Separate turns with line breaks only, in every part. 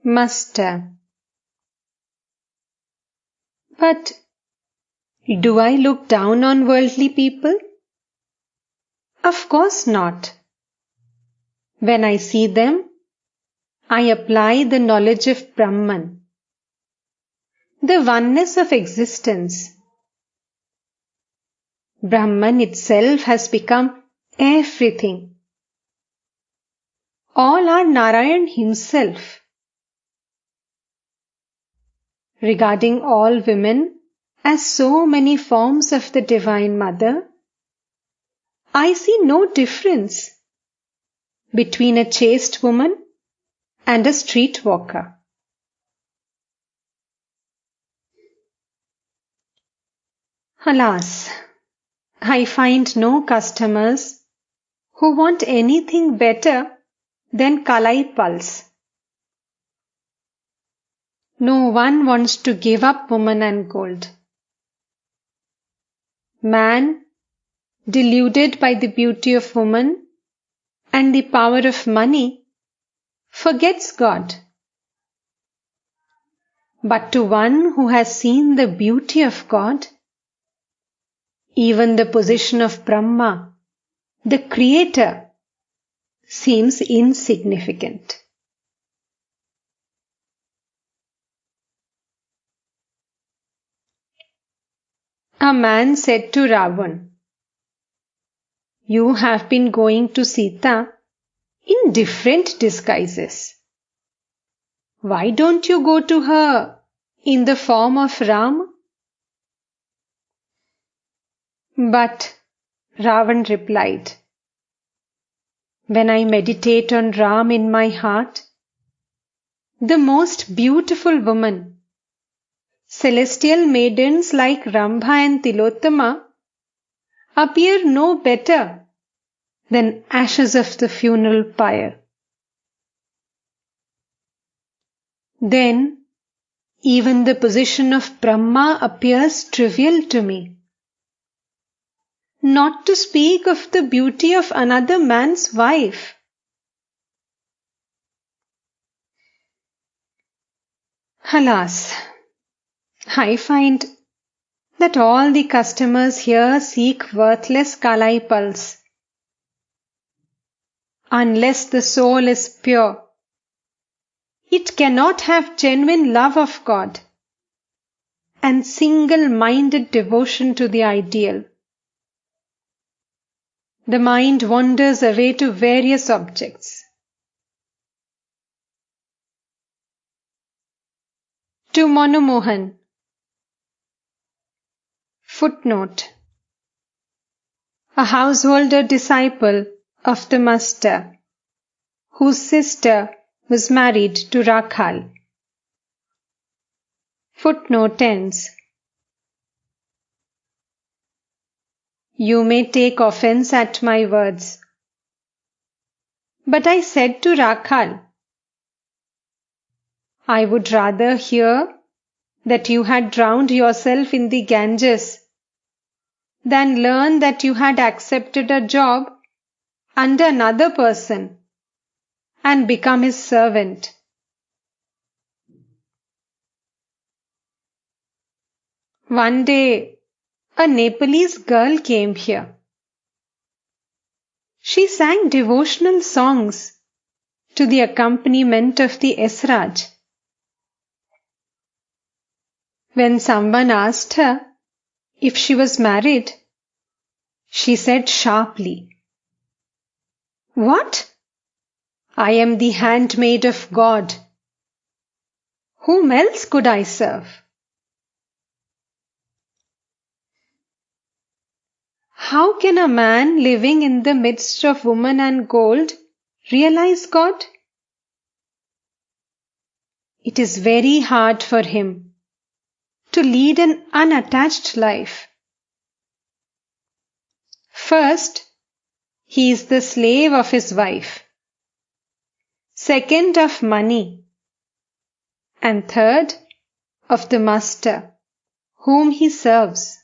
Master. But do I look down on worldly people? Of course not. When I see them, I apply the knowledge of Brahman, the oneness of existence. Brahman itself has become everything. All are Narayan himself. Regarding all women as so many forms of the Divine Mother, I see no difference between a chaste woman and a street walker. Alas, I find no customers who want anything better than Kalai pulse. No one wants to give up woman and gold. Man, deluded by the beauty of woman and the power of money, forgets God. But to one who has seen the beauty of God, even the position of Brahma, the Creator, seems insignificant. A man said to Ravan, "You have been going to Sita in different disguises. Why don't you go to her in the form of Ram?" But Ravan replied, "When I meditate on Ram in my heart, the most beautiful woman, celestial maidens like Rambha and Tilottama, appear no better than ashes of the funeral pyre. Then even the position of Brahma appears trivial to me. Not to speak of the beauty of another man's wife." Alas, I find that all the customers here seek worthless Kalai pulse. Unless the soul is pure, it cannot have genuine love of God and single-minded devotion to the ideal. The mind wanders away to various objects. To Monomohan. Footnote. A householder disciple of the Master, whose sister was married to Rakhal. Footnote ends. You may take offense at my words, but I said to Rakhal, I would rather hear that you had drowned yourself in the Ganges than learn that you had accepted a job under another person and become his servant. One day, a Nepalese girl came here. She sang devotional songs to the accompaniment of the Esraj. When someone asked her if she was married, she said sharply, "What? I am the handmaid of God. Whom else could I serve?" How can a man living in the midst of woman and gold realize God? It is very hard for him to lead an unattached life. First, he is the slave of his wife. Second, of money. And third, of the master, whom he serves.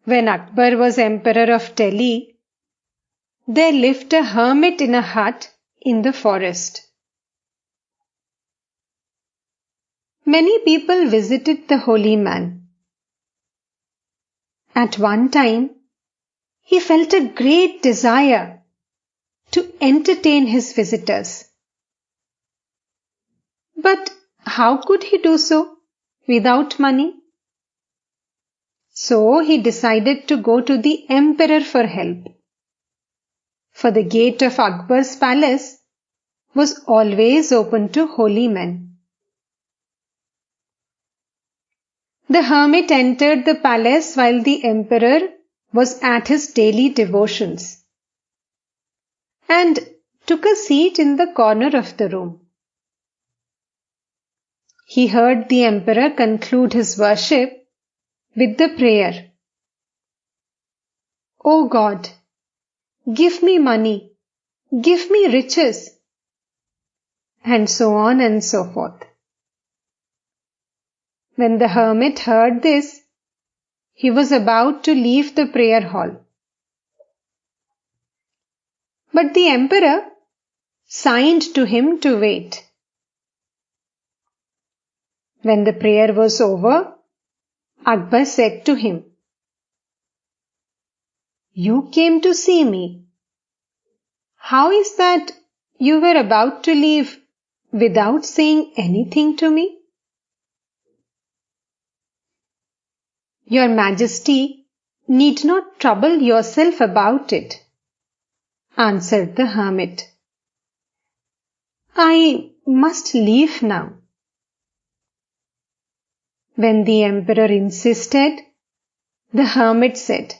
When Akbar was emperor of Delhi, there lived a hermit in a hut in the forest. Many people visited the holy man. At one time, he felt a great desire to entertain his visitors. But how could he do so without money? So he decided to go to the emperor for help. For the gate of Akbar's palace was always open to holy men. The hermit entered the palace while the emperor was at his daily devotions and took a seat in the corner of the room. He heard the emperor conclude his worship with the prayer, "O God, give me money, give me riches," and so on and so forth. When the hermit heard this, he was about to leave the prayer hall. But the emperor signed to him to wait. When the prayer was over, Akbar said to him, "You came to see me. How is that you were about to leave without saying anything to me?" "Your Majesty need not trouble yourself about it," answered the hermit. "I must leave now." When the emperor insisted, the hermit said,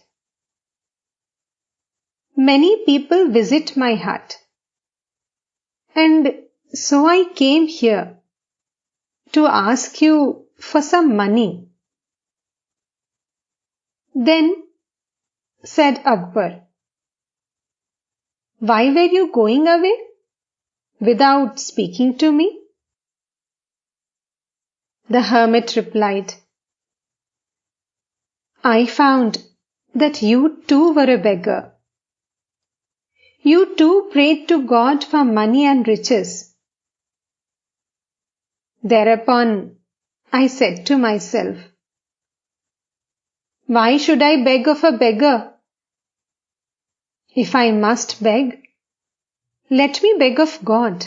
"Many people visit my hut, and so I came here to ask you for some money." Then said Akbar, "Why were you going away without speaking to me?" The hermit replied, "I found that you too were a beggar. You too prayed to God for money and riches. Thereupon I said to myself, why should I beg of a beggar? If I must beg, let me beg of God."